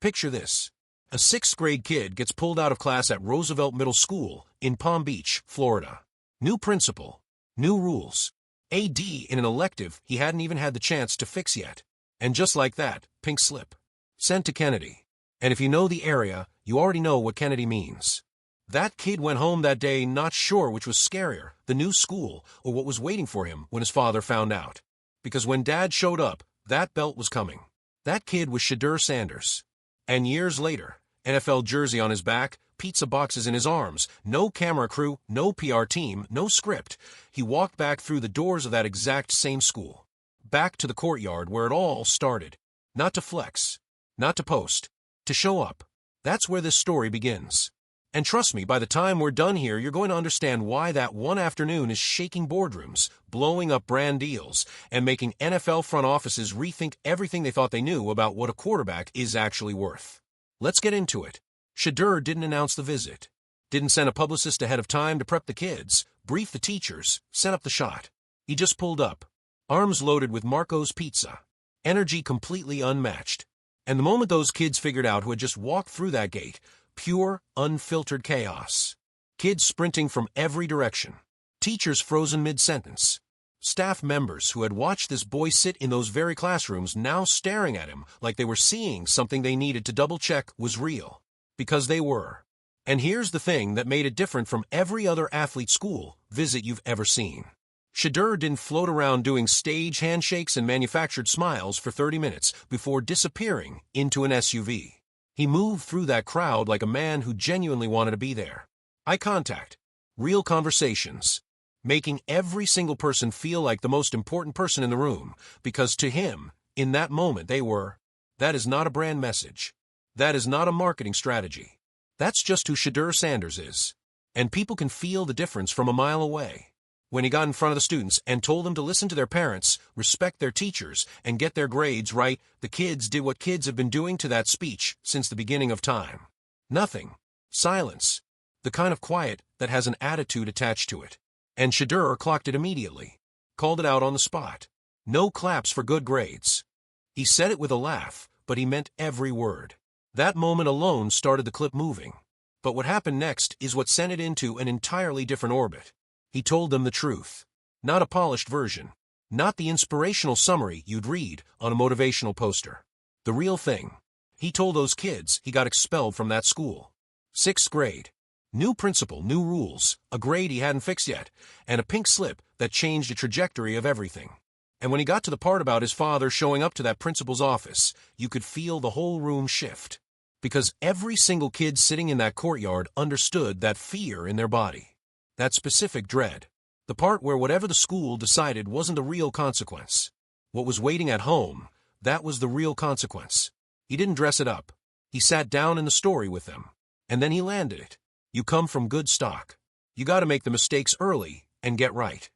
Picture this. A sixth-grade kid gets pulled out of class at Roosevelt Middle School in Palm Beach, Florida. New principal, new rules. AD in an elective he hadn't even had the chance to fix yet. And just like that, pink slip. Sent to Kennedy. And if you know the area, you already know what Kennedy means. That kid went home that day not sure which was scarier, the new school or what was waiting for him when his father found out. Because when Dad showed up, that belt was coming. That kid was Shedeur Sanders. And years later, NFL jersey on his back, pizza boxes in his arms, no camera crew, no PR team, no script, he walked back through the doors of that exact same school. Back to the courtyard where it all started. Not to flex, not to post, to show up. That's where this story begins. And trust me, by the time we're done here, you're going to understand why that one afternoon is shaking boardrooms, blowing up brand deals, and making NFL front offices rethink everything they thought they knew about what a quarterback is actually worth. Let's get into it. Shedeur didn't announce the visit. Didn't send a publicist ahead of time to prep the kids, brief the teachers, set up the shot. He just pulled up, arms loaded with Marco's pizza, energy completely unmatched. And the moment those kids figured out who had just walked through that gate, pure, unfiltered chaos. Kids sprinting from every direction. Teachers frozen mid-sentence. Staff members who had watched this boy sit in those very classrooms now staring at him like they were seeing something they needed to double-check was real. Because they were. And here's the thing that made it different from every other athlete school visit you've ever seen. Shedeur didn't float around doing stage handshakes and manufactured smiles for 30 minutes before disappearing into an SUV. He moved through that crowd like a man who genuinely wanted to be there. Eye contact, real conversations, making every single person feel like the most important person in the room, because to him, in that moment they were. That is not a brand message. That is not a marketing strategy. That's just who Shedeur Sanders is. And people can feel the difference from a mile away. When he got in front of the students and told them to listen to their parents, respect their teachers, and get their grades right, the kids did what kids have been doing to that speech since the beginning of time. Nothing. Silence. The kind of quiet that has an attitude attached to it. And Shedeur clocked it immediately. Called it out on the spot. No claps for good grades. He said it with a laugh, but he meant every word. That moment alone started the clip moving. But what happened next is what sent it into an entirely different orbit. He told them the truth. Not a polished version. Not the inspirational summary you'd read on a motivational poster. The real thing. He told those kids he got expelled from that school. 6th grade. New principal, new rules, a grade he hadn't fixed yet, and a pink slip that changed the trajectory of everything. And when he got to the part about his father showing up to that principal's office, you could feel the whole room shift. Because every single kid sitting in that courtyard understood that fear in their body. That specific dread. The part where whatever the school decided wasn't a real consequence. What was waiting at home, that was the real consequence. He didn't dress it up. He sat down in the story with them. And then he landed it. You come from good stock. You gotta make the mistakes early and get right.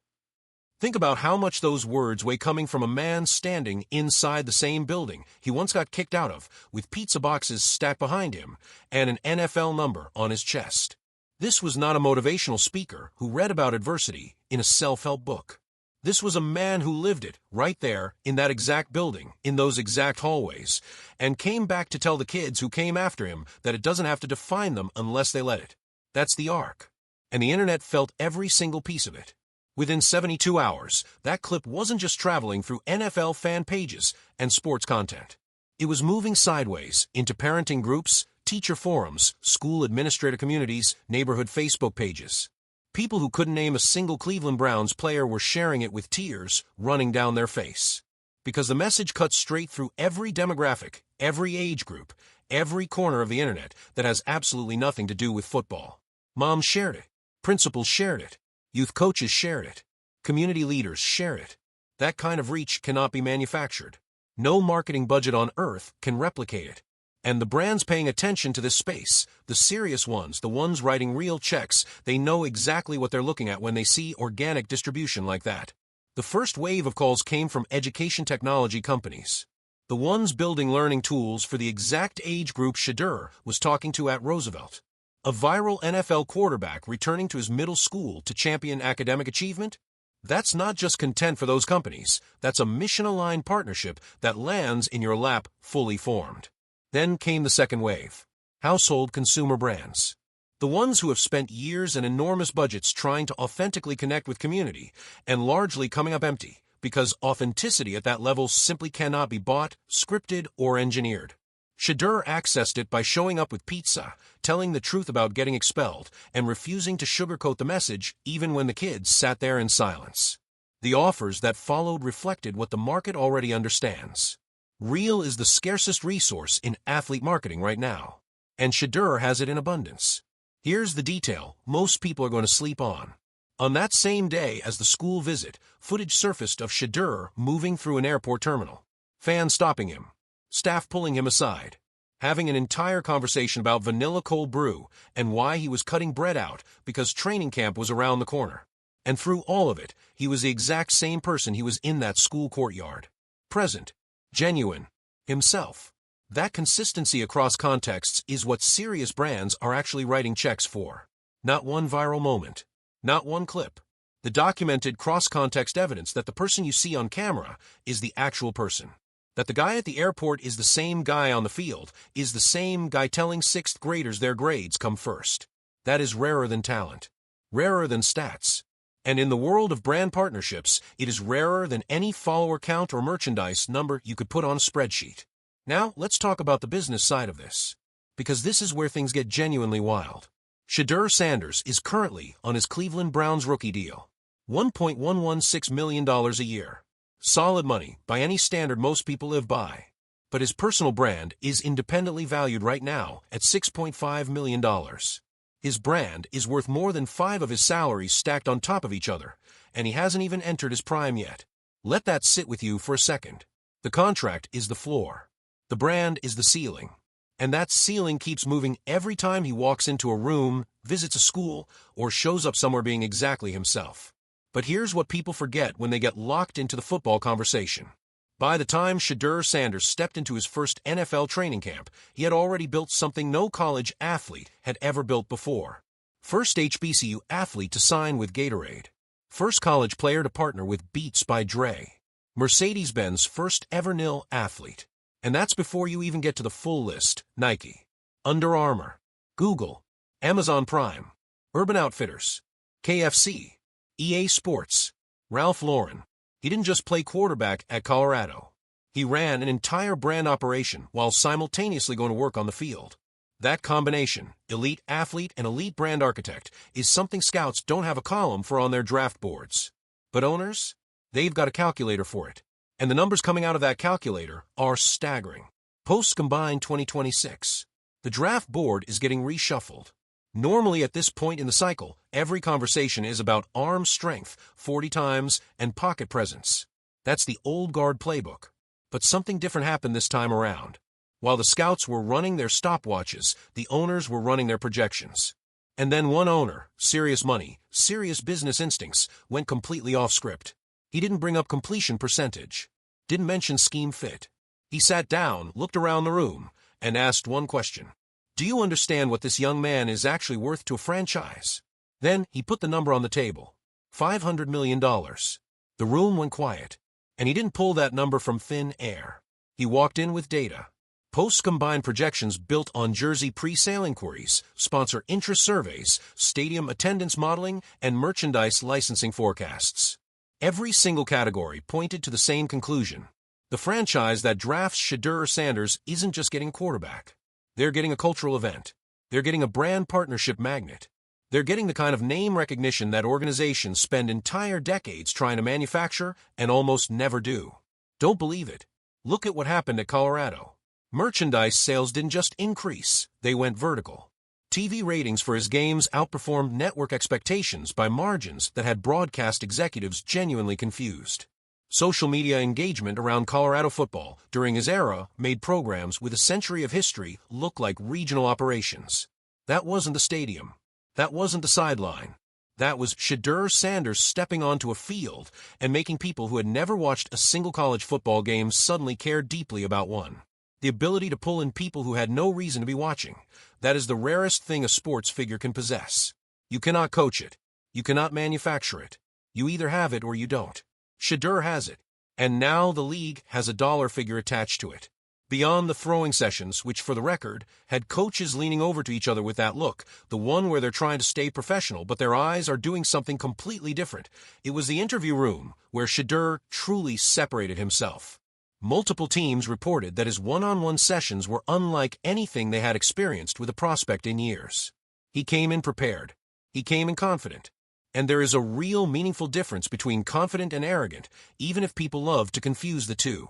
Think about how much those words weigh coming from a man standing inside the same building he once got kicked out of, with pizza boxes stacked behind him and an NFL number on his chest. This was not a motivational speaker who read about adversity in a self-help book. This was a man who lived it right there in that exact building, in those exact hallways, and came back to tell the kids who came after him that it doesn't have to define them unless they let it. That's the arc. And the internet felt every single piece of it. Within 72 hours, that clip wasn't just traveling through NFL fan pages and sports content. It was moving sideways into parenting groups, teacher forums, school administrator communities, neighborhood Facebook pages. People who couldn't name a single Cleveland Browns player were sharing it with tears running down their face. Because the message cut straight through every demographic, every age group, every corner of the internet that has absolutely nothing to do with football. Moms shared it. Principals shared it. Youth coaches shared it. Community leaders shared it. That kind of reach cannot be manufactured. No marketing budget on earth can replicate it. And the brands paying attention to this space, the serious ones, the ones writing real checks, they know exactly what they're looking at when they see organic distribution like that. The first wave of calls came from education technology companies. The ones building learning tools for the exact age group Shedeur was talking to at Roosevelt. A viral NFL quarterback returning to his middle school to champion academic achievement? That's not just content for those companies. That's a mission-aligned partnership that lands in your lap fully formed. Then came the second wave. Household consumer brands. The ones who have spent years and enormous budgets trying to authentically connect with community, and largely coming up empty, because authenticity at that level simply cannot be bought, scripted, or engineered. Shedeur accessed it by showing up with pizza, telling the truth about getting expelled, and refusing to sugarcoat the message even when the kids sat there in silence. The offers that followed reflected what the market already understands. Real is the scarcest resource in athlete marketing right now, and Shedeur has it in abundance. Here's the detail most people are going to sleep on. On that same day as the school visit, footage surfaced of Shedeur moving through an airport terminal. Fans stopping him, staff pulling him aside, having an entire conversation about vanilla cold brew and why he was cutting bread out because training camp was around the corner. And through all of it, he was the exact same person he was in that school courtyard. Present, genuine, himself. That consistency across contexts is what serious brands are actually writing checks for. Not one viral moment. Not one clip. The documented cross-context evidence that the person you see on camera is the actual person. That the guy at the airport is the same guy on the field, is the same guy telling sixth graders their grades come first. That is rarer than talent. Rarer than stats. And in the world of brand partnerships, it is rarer than any follower count or merchandise number you could put on a spreadsheet. Now, let's talk about the business side of this, because this is where things get genuinely wild. Shedeur Sanders is currently on his Cleveland Browns rookie deal. $1.116 million a year. Solid money by any standard most people live by. But his personal brand is independently valued right now at $6.5 million. His brand is worth more than 5 of his salaries stacked on top of each other, and he hasn't even entered his prime yet. Let that sit with you for a second. The contract is the floor. The brand is the ceiling. And that ceiling keeps moving every time he walks into a room, visits a school, or shows up somewhere being exactly himself. But here's what people forget when they get locked into the football conversation. By the time Shedeur Sanders stepped into his first NFL training camp, he had already built something no college athlete had ever built before. First HBCU athlete to sign with Gatorade. First college player to partner with Beats by Dre. Mercedes-Benz first ever nil athlete. And that's before you even get to the full list: Nike, Under Armour, Google, Amazon Prime, Urban Outfitters, KFC, EA Sports, Ralph Lauren. He didn't just play quarterback at Colorado. He ran an entire brand operation while simultaneously going to work on the field. That combination, elite athlete and elite brand architect, is something scouts don't have a column for on their draft boards. But owners? They've got a calculator for it. And the numbers coming out of that calculator are staggering. Post-combine 2026. The draft board is getting reshuffled. Normally at this point in the cycle, every conversation is about arm strength 40 times and pocket presence. That's the old guard playbook. But something different happened this time around. While the scouts were running their stopwatches, the owners were running their projections. And then one owner, serious money, serious business instincts, went completely off script. He didn't bring up completion percentage. Didn't mention scheme fit. He sat down, looked around the room, and asked one question. Do you understand what this young man is actually worth to a franchise? Then he put the number on the table. $500 million. The room went quiet. And he didn't pull that number from thin air. He walked in with data. Post-combine projections built on jersey pre-sale inquiries, sponsor interest surveys, stadium attendance modeling, and merchandise licensing forecasts. Every single category pointed to the same conclusion. The franchise that drafts Shedeur Sanders isn't just getting a quarterback. They're getting a cultural event. They're getting a brand partnership magnet. They're getting the kind of name recognition that organizations spend entire decades trying to manufacture and almost never do. Don't believe it? Look at what happened at Colorado. Merchandise sales didn't just increase, they went vertical. TV ratings for his games outperformed network expectations by margins that had broadcast executives genuinely confused. Social media engagement around Colorado football during his era made programs with a century of history look like regional operations. That wasn't the stadium. That wasn't the sideline. That was Shedeur Sanders stepping onto a field and making people who had never watched a single college football game suddenly care deeply about one. The ability to pull in people who had no reason to be watching. That is the rarest thing a sports figure can possess. You cannot coach it. You cannot manufacture it. You either have it or you don't. Shedeur has it. And now the league has a dollar figure attached to it. Beyond the throwing sessions, which, for the record, had coaches leaning over to each other with that look, the one where they're trying to stay professional but their eyes are doing something completely different. It was the interview room, where Shedeur truly separated himself. Multiple teams reported that his one-on-one sessions were unlike anything they had experienced with a prospect in years. He came in prepared. He came in confident. And there is a real meaningful difference between confident and arrogant, even if people love to confuse the two.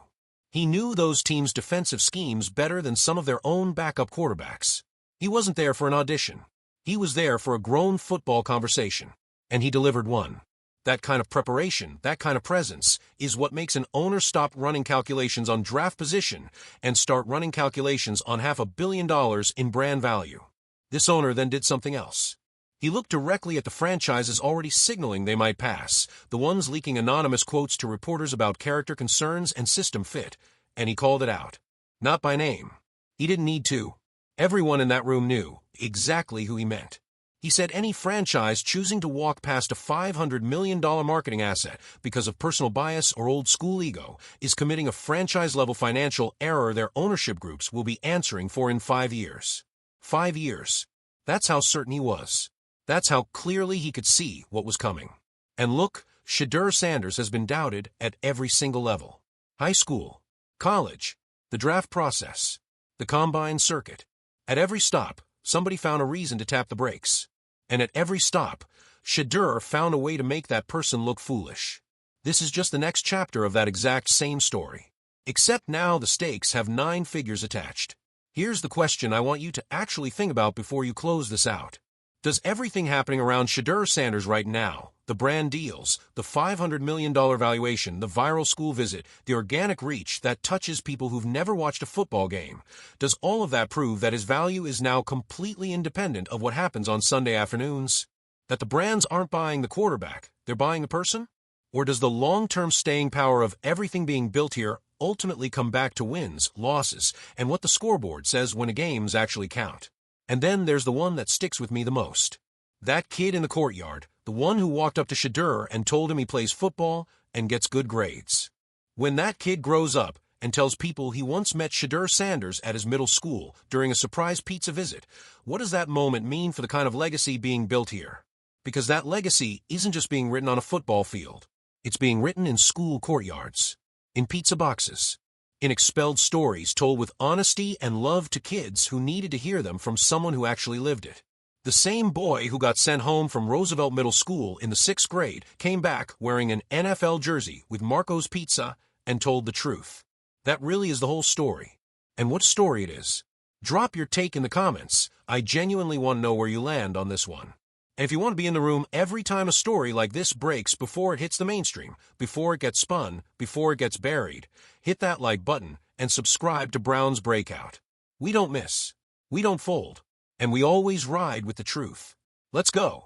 He knew those teams' defensive schemes better than some of their own backup quarterbacks. He wasn't there for an audition. He was there for a grown football conversation. And he delivered one. That kind of preparation, that kind of presence, is what makes an owner stop running calculations on draft position and start running calculations on $500 million in brand value. This owner then did something else. He looked directly at the franchises already signaling they might pass, the ones leaking anonymous quotes to reporters about character concerns and system fit, and he called it out. Not by name. He didn't need to. Everyone in that room knew exactly who he meant. He said any franchise choosing to walk past a $500 million marketing asset because of personal bias or old-school ego is committing a franchise-level financial error their ownership groups will be answering for in 5 years. 5 years. That's how certain he was. That's how clearly he could see what was coming. And look, Shedeur Sanders has been doubted at every single level. High school, college, the draft process, the combine circuit. At every stop, somebody found a reason to tap the brakes. And at every stop, Shedeur found a way to make that person look foolish. This is just the next chapter of that exact same story. Except now the stakes have 9 figures attached. Here's the question I want you to actually think about before you close this out. Does everything happening around Shedeur Sanders right now, the brand deals, the $500 million valuation, the viral school visit, the organic reach that touches people who've never watched a football game, does all of that prove that his value is now completely independent of what happens on Sunday afternoons? That the brands aren't buying the quarterback, they're buying the person? Or does the long-term staying power of everything being built here ultimately come back to wins, losses, and what the scoreboard says when games actually count? And then there's the one that sticks with me the most. That kid in the courtyard, the one who walked up to Shedeur and told him he plays football and gets good grades. When that kid grows up and tells people he once met Shedeur Sanders at his middle school during a surprise pizza visit, what does that moment mean for the kind of legacy being built here? Because that legacy isn't just being written on a football field. It's being written in school courtyards, in pizza boxes, in expelled stories told with honesty and love to kids who needed to hear them from someone who actually lived it. The same boy who got sent home from Roosevelt Middle School in the 6th grade came back wearing an NFL jersey with Marco's Pizza and told the truth. That really is the whole story. And what story it is? Drop your take in the comments. I genuinely want to know where you land on this one. And if you want to be in the room every time a story like this breaks before it hits the mainstream, before it gets spun, before it gets buried, hit that like button and subscribe to Brown's Breakout. We don't miss. We don't fold. And we always ride with the truth. Let's go.